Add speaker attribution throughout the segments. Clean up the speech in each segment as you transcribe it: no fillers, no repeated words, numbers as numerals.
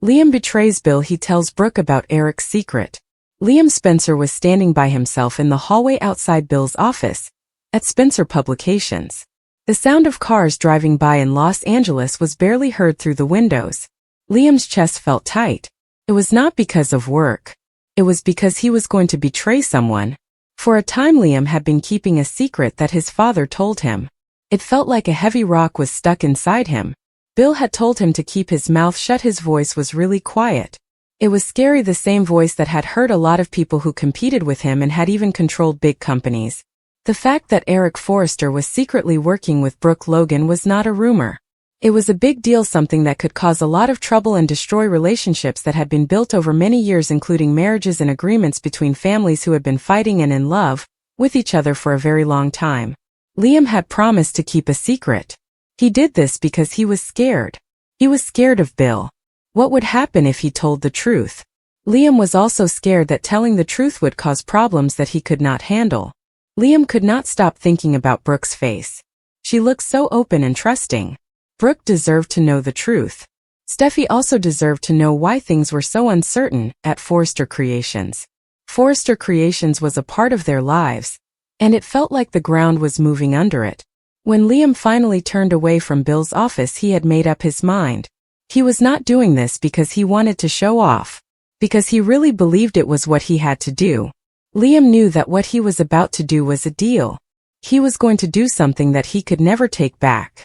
Speaker 1: Liam betrays Bill. He tells Brooke about Eric's secret. Liam Spencer was standing by himself in the hallway outside Bill's office, at Spencer Publications. The sound of cars driving by in Los Angeles was barely heard through the windows. Liam's chest felt tight. It was not because of work. It was because he was going to betray someone. For a time Liam had been keeping a secret that his father told him. It felt like a heavy rock was stuck inside him. Bill had told him to keep his mouth shut. His voice was really quiet. It was scary, the same voice that had hurt a lot of people who competed with him and had even controlled big companies. The fact that Eric Forrester was secretly working with Brooke Logan was not a rumor. It was a big deal, something that could cause a lot of trouble and destroy relationships that had been built over many years, including marriages and agreements between families who had been fighting and in love with each other for a very long time. Liam had promised to keep a secret. He did this because he was scared. He was scared of Bill. What would happen if he told the truth? Liam was also scared that telling the truth would cause problems that he could not handle. Liam could not stop thinking about Brooke's face. She looked so open and trusting. Brooke deserved to know the truth. Steffi also deserved to know why things were so uncertain at Forrester Creations. Forrester Creations was a part of their lives, and it felt like the ground was moving under it. When Liam finally turned away from Bill's office, he had made up his mind. He was not doing this because he wanted to show off, because he really believed it was what he had to do. Liam knew that what he was about to do was a deal. He was going to do something that he could never take back.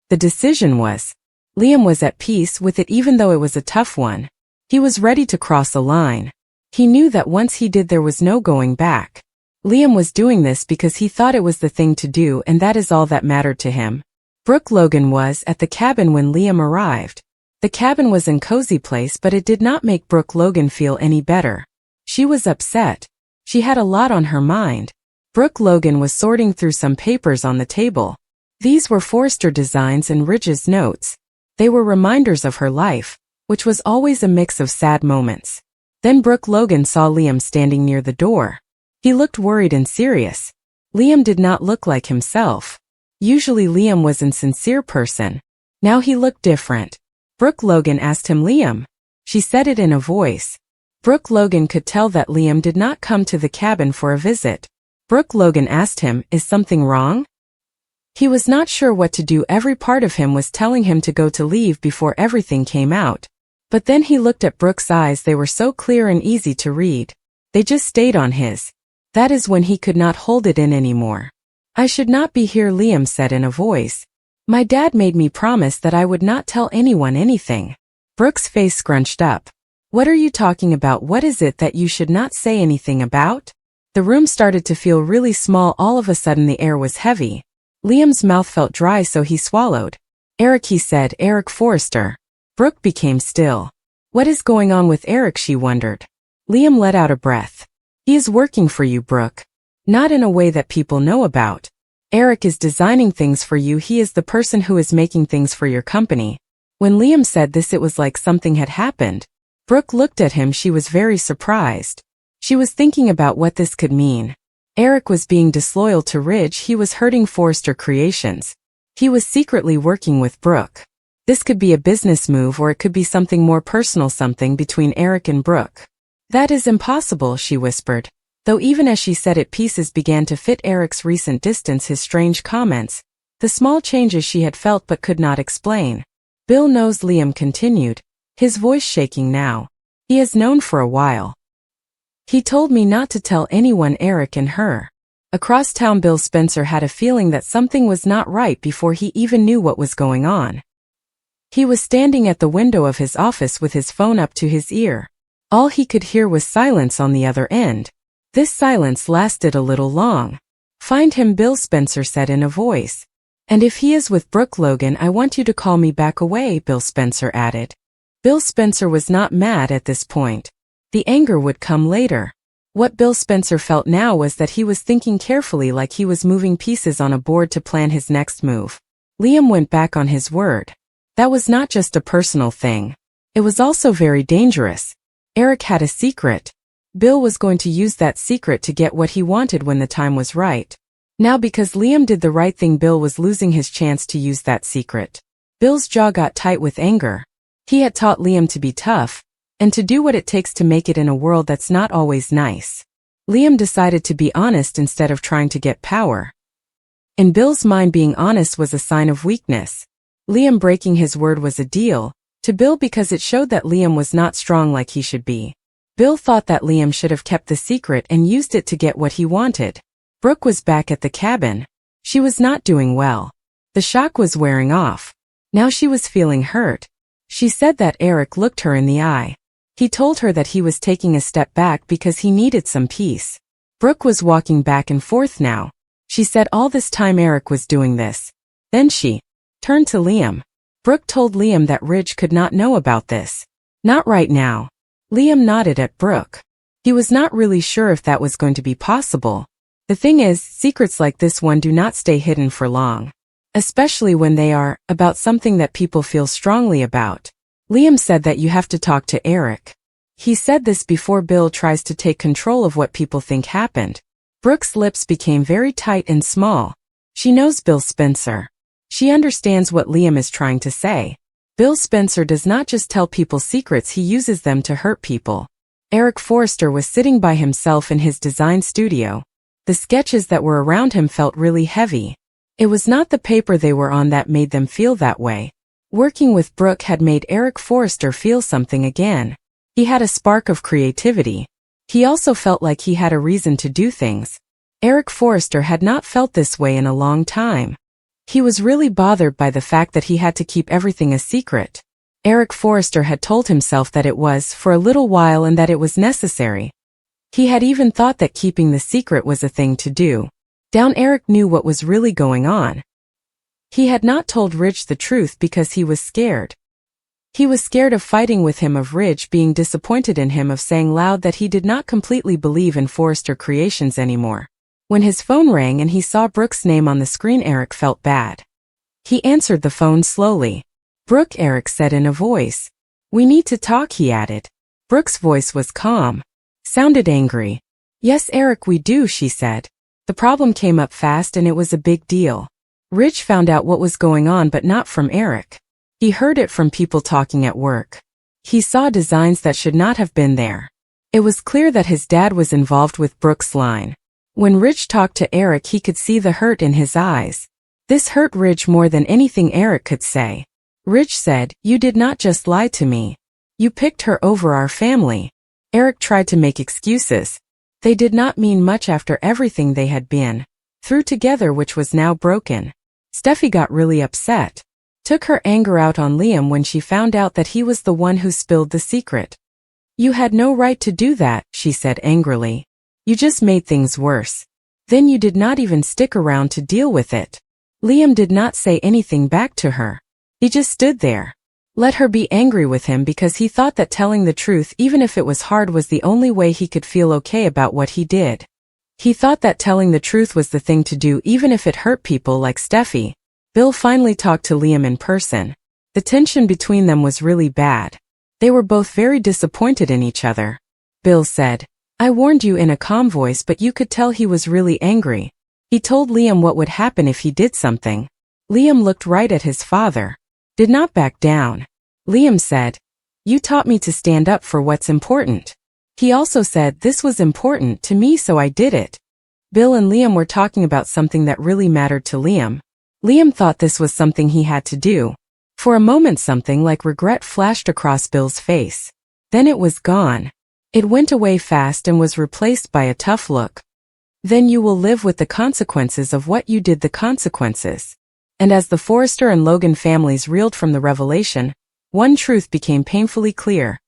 Speaker 1: The decision was. Liam was at peace with it, even though it was a tough one. He was ready to cross a line. He knew that once he did, there was no going back. Liam was doing this because he thought it was the thing to do, and that is all that mattered to him. Brooke Logan was at the cabin when Liam arrived. The cabin was a cozy place, but it did not make Brooke Logan feel any better. She was upset. She had a lot on her mind. Brooke Logan was sorting through some papers on the table. These were Forrester designs and Ridge's notes. They were reminders of her life, which was always a mix of sad moments. Then Brooke Logan saw Liam standing near the door. He looked worried and serious. Liam did not look like himself. Usually Liam was a sincere person. Now he looked different. Brooke Logan asked him, "Liam?" She said it in a voice. Brooke Logan could tell that Liam did not come to the cabin for a visit. Brooke Logan asked him, "Is something wrong?" He was not sure what to do. Every part of him was telling him to go, to leave before everything came out. But then he looked at Brooke's eyes. They were so clear and easy to read. They just stayed on his. That is when he could not hold it in anymore. "I should not be here," Liam said in a voice. "My dad made me promise that I would not tell anyone anything." Brooke's face scrunched up. "What are you talking about? What is it that you should not say anything about?" The room started to feel really small. All of a sudden the air was heavy. Liam's mouth felt dry, so he swallowed. "Eric," he said. "Eric Forrester." Brooke became still. What is going on with Eric, she wondered. Liam let out a breath. "He is working for you, Brooke. Not in a way that people know about. Eric is designing things for you. He is the person who is making things for your company." When Liam said this, it was like something had happened. Brooke looked at him. She was very surprised. She was thinking about what this could mean. Eric was being disloyal to Ridge. He was hurting Forrester Creations. He was secretly working with Brooke. This could be a business move, or it could be something more personal, something between Eric and Brooke. "That is impossible," she whispered. Though even as she said it, pieces began to fit Eric's recent distance, his strange comments, the small changes she had felt but could not explain. "Bill knows," Liam continued, his voice shaking now. "He has known for a while. He told me not to tell anyone, Eric and her." Across town, Bill Spencer had a feeling that something was not right before he even knew what was going on. He was standing at the window of his office with his phone up to his ear. All he could hear was silence on the other end. This silence lasted a little long. "Find him," Bill Spencer said in a voice. "And if he is with Brooke Logan, I want you to call me back away," Bill Spencer added. Bill Spencer was not mad at this point. The anger would come later. What Bill Spencer felt now was that he was thinking carefully, like he was moving pieces on a board to plan his next move. Liam went back on his word. That was not just a personal thing. It was also very dangerous. Eric had a secret. Bill was going to use that secret to get what he wanted when the time was right. Now, because Liam did the right thing, Bill was losing his chance to use that secret. Bill's jaw got tight with anger. He had taught Liam to be tough, and to do what it takes to make it in a world that's not always nice. Liam decided to be honest instead of trying to get power. In Bill's mind, being honest was a sign of weakness. Liam breaking his word was a deal to Bill because it showed that Liam was not strong like he should be. Bill thought that Liam should have kept the secret and used it to get what he wanted. Brooke was back at the cabin. She was not doing well. The shock was wearing off. Now she was feeling hurt. She said that Eric looked her in the eye. He told her that he was taking a step back because he needed some peace. Brooke was walking back and forth now. She said all this time Eric was doing this. Then she turned to Liam. Brooke told Liam that Ridge could not know about this. Not right now. Liam nodded at Brooke. He was not really sure if that was going to be possible. The thing is, secrets like this one do not stay hidden for long. Especially when they are about something that people feel strongly about. Liam said that you have to talk to Eric. He said this before Bill tries to take control of what people think happened. Brooke's lips became very tight and small. She knows Bill Spencer. She understands what Liam is trying to say. Bill Spencer does not just tell people secrets, he uses them to hurt people. Eric Forrester was sitting by himself in his design studio. The sketches that were around him felt really heavy. It was not the paper they were on that made them feel that way. Working with Brooke had made Eric Forrester feel something again. He had a spark of creativity. He also felt like he had a reason to do things. Eric Forrester had not felt this way in a long time. He was really bothered by the fact that he had to keep everything a secret. Eric Forrester had told himself that it was for a little while and that it was necessary. He had even thought that keeping the secret was a thing to do. Down Eric knew what was really going on. He had not told Ridge the truth because he was scared. He was scared of fighting with him, of Ridge being disappointed in him, of saying loud that he did not completely believe in Forrester Creations anymore. When his phone rang and he saw Brooke's name on the screen, Eric felt bad. He answered the phone slowly. "Brooke," Eric said in a voice. "We need to talk," he added. Brooke's voice was calm. Sounded angry. "Yes, Eric, we do," she said. The problem came up fast and it was a big deal. Ridge found out what was going on, but not from Eric. He heard it from people talking at work. He saw designs that should not have been there. It was clear that his dad was involved with Brooke's line. When Ridge talked to Eric, he could see the hurt in his eyes. This hurt Ridge more than anything Eric could say. Ridge said, "You did not just lie to me. You picked her over our family." Eric tried to make excuses. They did not mean much after everything they had been through together, which was now broken. Steffi got really upset. Took her anger out on Liam when she found out that he was the one who spilled the secret. "You had no right to do that," she said angrily. "You just made things worse. Then you did not even stick around to deal with it." Liam did not say anything back to her. He just stood there. Let her be angry with him because he thought that telling the truth, even if it was hard, was the only way he could feel okay about what he did. He thought that telling the truth was the thing to do, even if it hurt people like Steffi. Bill finally talked to Liam in person. The tension between them was really bad. They were both very disappointed in each other. Bill said, "I warned you," in a calm voice, but you could tell he was really angry. He told Liam what would happen if he did something. Liam looked right at his father. Did not back down. Liam said, "You taught me to stand up for what's important." He also said, "This was important to me, so I did it." Bill and Liam were talking about something that really mattered to Liam. Liam thought this was something he had to do. For a moment something like regret flashed across Bill's face. Then it was gone. It went away fast and was replaced by a tough look. "Then you will live with the consequences of what you did, the consequences." And as the Forrester and Logan families reeled from the revelation, one truth became painfully clear.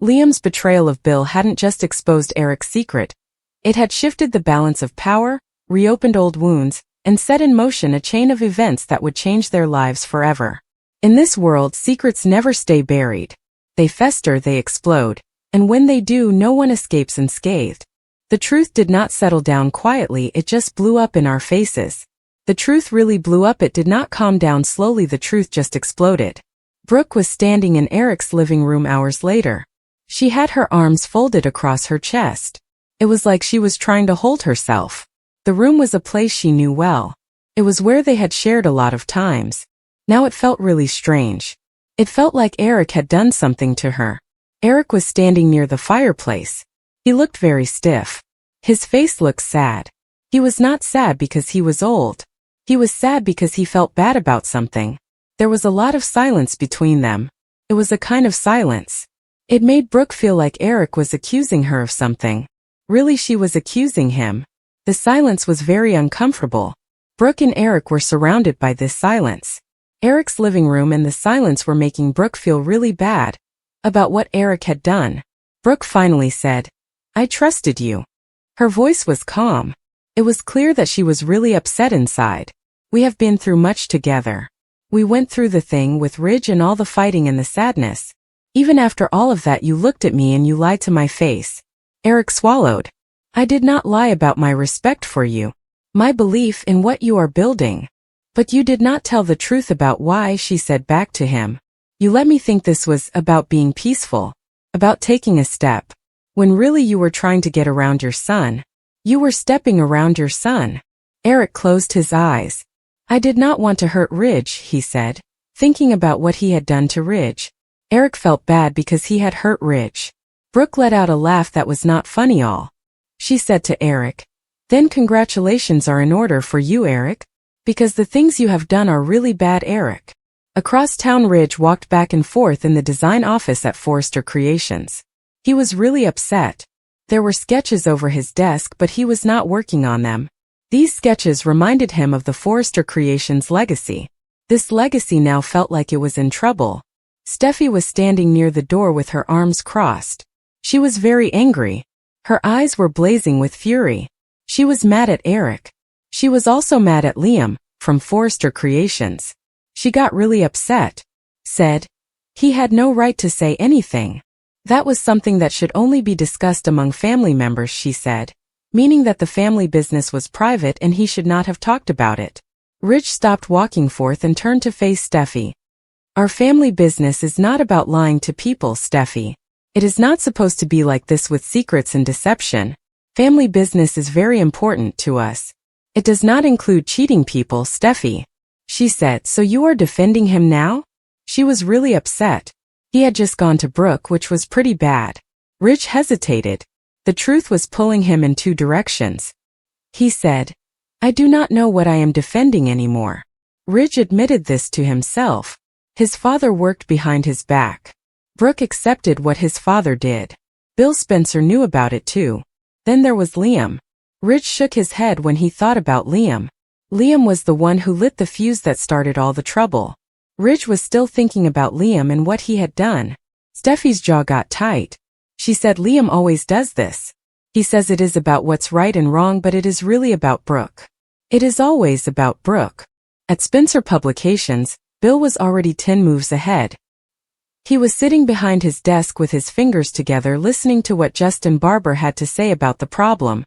Speaker 1: Liam's betrayal of Bill hadn't just exposed Eric's secret. It had shifted the balance of power, reopened old wounds, and set in motion a chain of events that would change their lives forever. In this world, secrets never stay buried. They fester, they explode, and when they do, no one escapes unscathed. The truth did not settle down quietly, it just blew up in our faces. The truth really blew up, it did not calm down slowly, the truth just exploded. Brooke was standing in Eric's living room hours later. She had her arms folded across her chest. It was like she was trying to hold herself. The room was a place she knew well. It was where they had shared a lot of times. Now it felt really strange. It felt like Eric had done something to her. Eric was standing near the fireplace. He looked very stiff. His face looked sad. He was not sad because he was old. He was sad because he felt bad about something. There was a lot of silence between them. It was a kind of silence. It made Brooke feel like Eric was accusing her of something. Really, she was accusing him. The silence was very uncomfortable. Brooke and Eric were surrounded by this silence. Eric's living room and the silence were making Brooke feel really bad about what Eric had done. Brooke finally said, "I trusted you." Her voice was calm. It was clear that she was really upset inside. "We have been through much together. We went through the thing with Ridge and all the fighting and the sadness. Even after all of that, you looked at me and you lied to my face." Eric swallowed. "I did not lie about my respect for you, my belief in what you are building. But you did not tell the truth about why," she said back to him. "You let me think this was about being peaceful, about taking a step, when really you were trying to get around your son. You were stepping around your son." Eric closed his eyes. "I did not want to hurt Ridge," he said, thinking about what he had done to Ridge. Eric felt bad because he had hurt Ridge. Brooke let out a laugh that was not funny all. She said to Eric, "Then congratulations are in order for you, Eric. Because the things you have done are really bad, Eric." Across town, Ridge walked back and forth in the design office at Forrester Creations. He was really upset. There were sketches over his desk, but he was not working on them. These sketches reminded him of the Forrester Creations legacy. This legacy now felt like it was in trouble. Steffi was standing near the door with her arms crossed. She was very angry. Her eyes were blazing with fury. She was mad at Eric. She was also mad at Liam, from Forrester Creations. She got really upset. Said, he had no right to say anything. That was something that should only be discussed among family members, she said, meaning that the family business was private and he should not have talked about it. Ridge stopped walking forth and turned to face Steffi. "Our family business is not about lying to people, Steffi. It is not supposed to be like this with secrets and deception. Family business is very important to us. It does not include cheating people, Steffi," she said. "So you are defending him now?" She was really upset. He had just gone to Brooke, which was pretty bad. Ridge hesitated. The truth was pulling him in two directions. He said, "I do not know what I am defending anymore." Ridge admitted this to himself. His father worked behind his back. Brooke accepted what his father did. Bill Spencer knew about it too. Then there was Liam. Ridge shook his head when he thought about Liam. Liam was the one who lit the fuse that started all the trouble. Ridge was still thinking about Liam and what he had done. Steffi's jaw got tight. She said, "Liam always does this. He says it is about what's right and wrong, but it is really about Brooke. It is always about Brooke." At Spencer Publications, Bill was already 10 moves ahead. He was sitting behind his desk with his fingers together, listening to what Justin Barber had to say about the problem.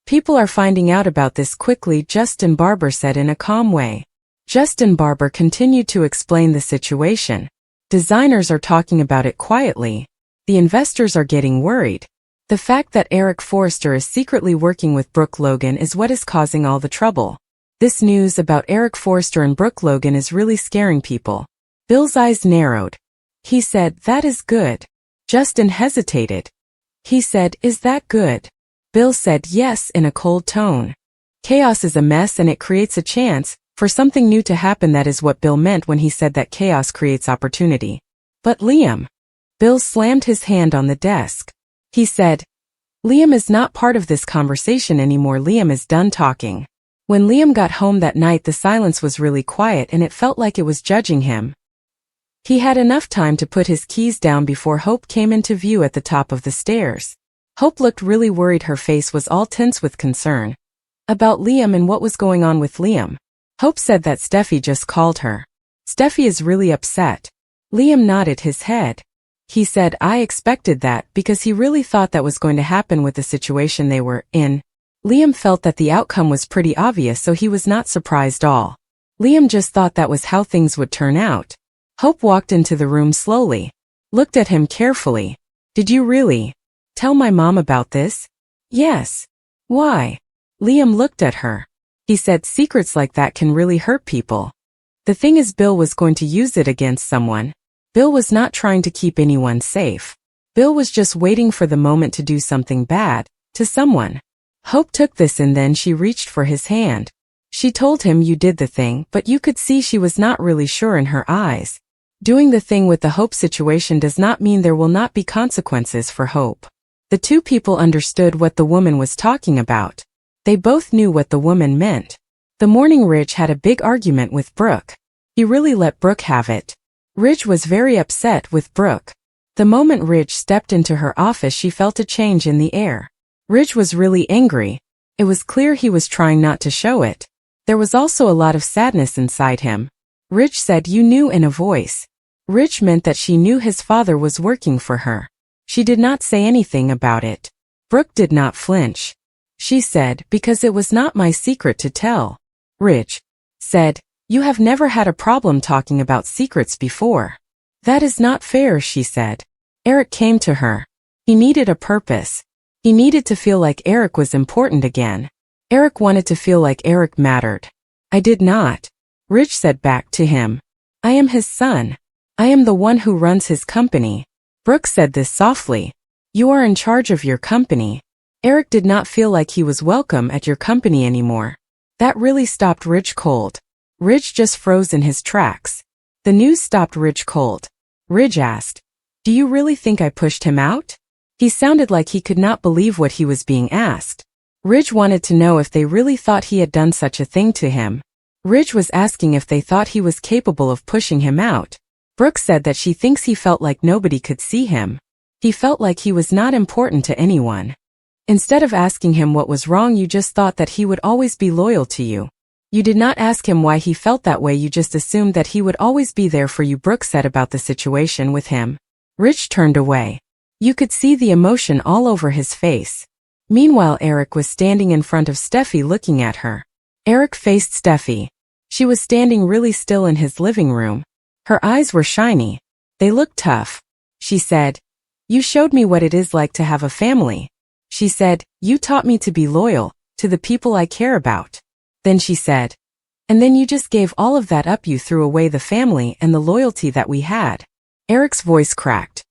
Speaker 1: "People are finding out about this quickly," Justin Barber said in a calm way. Justin Barber continued to explain the situation. "Designers are talking about it quietly. The investors are getting worried. The fact that Eric Forrester is secretly working with Brooke Logan is what is causing all the trouble. This news about Eric Forrester and Brooke Logan is really scaring people." Bill's eyes narrowed. He said, "That is good." Justin hesitated. He said, "Is that good?" Bill said, "Yes," in a cold tone. "Chaos is a mess and it creates a chance for something new to happen." That is what Bill meant when he said that chaos creates opportunity. "But Liam." Bill slammed his hand on the desk. He said, "Liam is not part of this conversation anymore. Liam is done talking." When Liam got home that night, the silence was really quiet and it felt like it was judging him. He had enough time to put his keys down before Hope came into view at the top of the stairs. Hope looked really worried. Her face was all tense with concern about Liam and what was going on with Liam. Hope said that Steffi just called her. "Steffi is really upset." Liam nodded his head. He said, "I expected that because he really thought that was going to happen with the situation they were in." Liam felt that the outcome was pretty obvious, so he was not surprised at all. Liam just thought that was how things would turn out. Hope walked into the room slowly, looked at him carefully. "Did you really tell my mom about this?" "Yes." "Why?" Liam looked at her. He said, "Secrets like that can really hurt people. The thing is, Bill was going to use it against someone." Bill was not trying to keep anyone safe. Bill was just waiting for the moment to do something bad to someone. Hope took this and then she reached for his hand. She told him you did the thing, but you could see she was not really sure in her eyes. Doing the thing with the Hope situation does not mean there will not be consequences for Hope. The two people understood what the woman was talking about. They both knew what the woman meant. The morning Ridge had a big argument with Brooke. He really let Brooke have it. Ridge was very upset with Brooke. The moment Ridge stepped into her office she felt a change in the air. Ridge was really angry. It was clear he was trying not to show it. There was also a lot of sadness inside him. Ridge said you knew in a voice. Ridge meant that she knew his father was working for her. She did not say anything about it. Brooke did not flinch. She said, because it was not my secret to tell. Ridge said, you have never had a problem talking about secrets before. That is not fair, she said. Eric came to her. He needed a purpose. He needed to feel like Eric was important again. Eric wanted to feel like Eric mattered. I did not. Ridge said back to him. I am his son. I am the one who runs his company. Brooke said this softly. You are in charge of your company. Eric did not feel like he was welcome at your company anymore. That really stopped Ridge cold. Ridge just froze in his tracks. The news stopped Ridge cold. Ridge asked, do you really think I pushed him out? He sounded like he could not believe what he was being asked. Ridge wanted to know if they really thought he had done such a thing to him. Ridge was asking if they thought he was capable of pushing him out. Brooke said that she thinks he felt like nobody could see him. He felt like he was not important to anyone. Instead of asking him what was wrong, you just thought that he would always be loyal to you. You did not ask him why he felt that way, you just assumed that he would always be there for you, Brooke said about the situation with him. Ridge turned away. You could see the emotion all over his face. Meanwhile, Eric was standing in front of Steffi looking at her. Eric faced Steffi. She was standing really still in his living room. Her eyes were shiny. They looked tough. She said, you showed me what it is like to have a family. She said, you taught me to be loyal to the people I care about. Then she said, and then you just gave all of that up, you threw away the family and the loyalty that we had. Eric's voice cracked.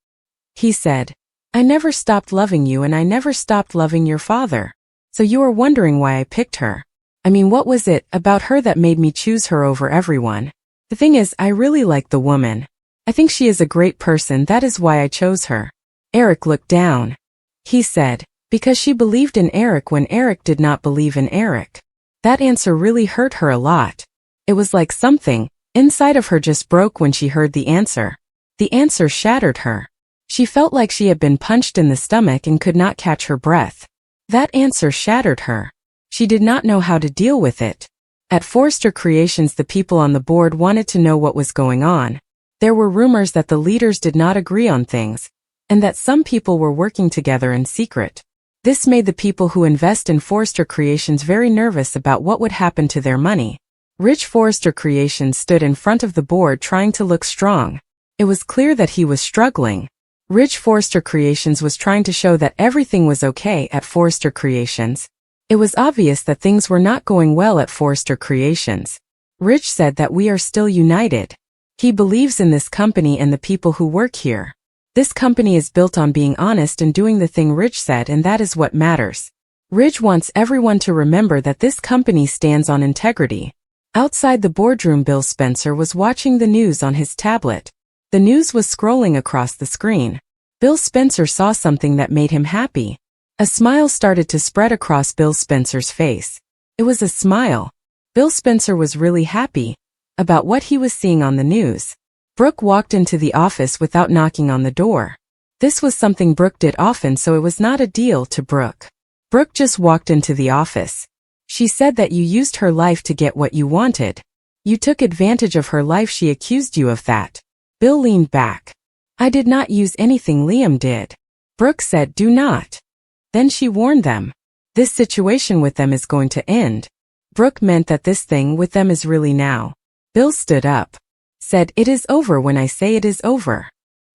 Speaker 1: He said, I never stopped loving you and I never stopped loving your father. So you are wondering why I picked her. I mean, what was it about her that made me choose her over everyone? The thing is, I really like the woman. I think she is a great person, that is why I chose her. Eric looked down. He said, because she believed in Eric when Eric did not believe in Eric. That answer really hurt her a lot. It was like something inside of her just broke when she heard the answer. The answer shattered her. She felt like she had been punched in the stomach and could not catch her breath. That answer shattered her. She did not know how to deal with it. At Forrester Creations, the people on the board wanted to know what was going on. There were rumors that the leaders did not agree on things, and that some people were working together in secret. This made the people who invest in Forrester Creations very nervous about what would happen to their money. Rich Forrester Creations stood in front of the board trying to look strong. It was clear that he was struggling. Rich Forrester Creations was trying to show that everything was okay at Forrester Creations. It was obvious that things were not going well at Forrester Creations. Rich said that we are still united. He believes in this company and the people who work here. This company is built on being honest and doing the thing Rich said, and that is what matters. Rich wants everyone to remember that this company stands on integrity. Outside the boardroom, Bill Spencer was watching the news on his tablet. The news was scrolling across the screen. Bill Spencer saw something that made him happy. A smile started to spread across Bill Spencer's face. It was a smile. Bill Spencer was really happy about what he was seeing on the news. Brooke walked into the office without knocking on the door. This was something Brooke did often, so it was not a deal to Brooke. Brooke just walked into the office. She said that you used her life to get what you wanted. You took advantage of her life. She accused you of that. Bill leaned back. I did not use anything, Liam did. Brooke said, do not. Then she warned them. This situation with them is going to end. Brooke meant that this thing with them is really now. Bill stood up. Said, it is over when I say it is over.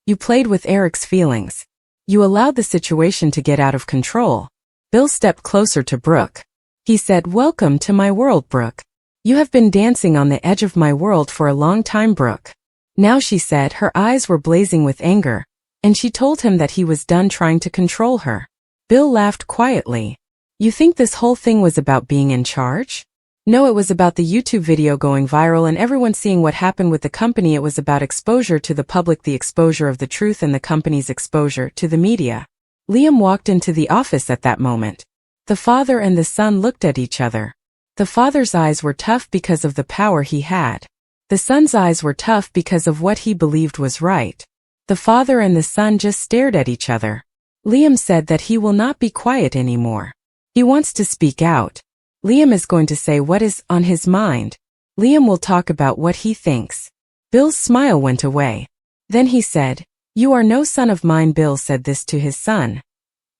Speaker 1: You played with Eric's feelings. You allowed the situation to get out of control. Bill stepped closer to Brooke. He said, welcome to my world, Brooke. You have been dancing on the edge of my world for a long time, Brooke. Now she said her eyes were blazing with anger, and she told him that he was done trying to control her. Bill laughed quietly. You think this whole thing was about being in charge? No, it was about the YouTube video going viral and everyone seeing what happened with the company. It was about exposure to the public, the exposure of the truth and the company's exposure to the media. Liam walked into the office at that moment. The father and the son looked at each other. The father's eyes were tough because of the power he had. The son's eyes were tough because of what he believed was right. The father and the son just stared at each other. Liam said that he will not be quiet anymore. He wants to speak out. Liam is going to say what is on his mind. Liam will talk about what he thinks. Bill's smile went away. Then he said, "You are no son of mine." Bill said this to his son.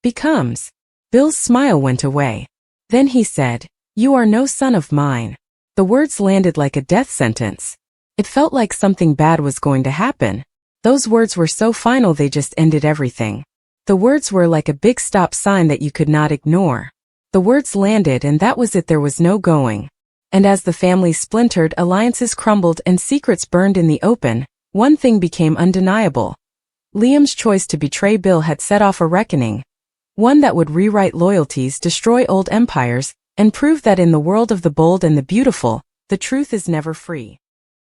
Speaker 1: Becomes. Bill's smile went away. Then he said, "You are no son of mine." The words landed like a death sentence. It felt like something bad was going to happen. Those words were so final they just ended everything. The words were like a big stop sign that you could not ignore. The words landed and that was it, there was no going. And as the family splintered, alliances crumbled and secrets burned in the open, one thing became undeniable. Liam's choice to betray Bill had set off a reckoning. One that would rewrite loyalties, destroy old empires, and prove that in the world of the bold and the beautiful, the truth is never free.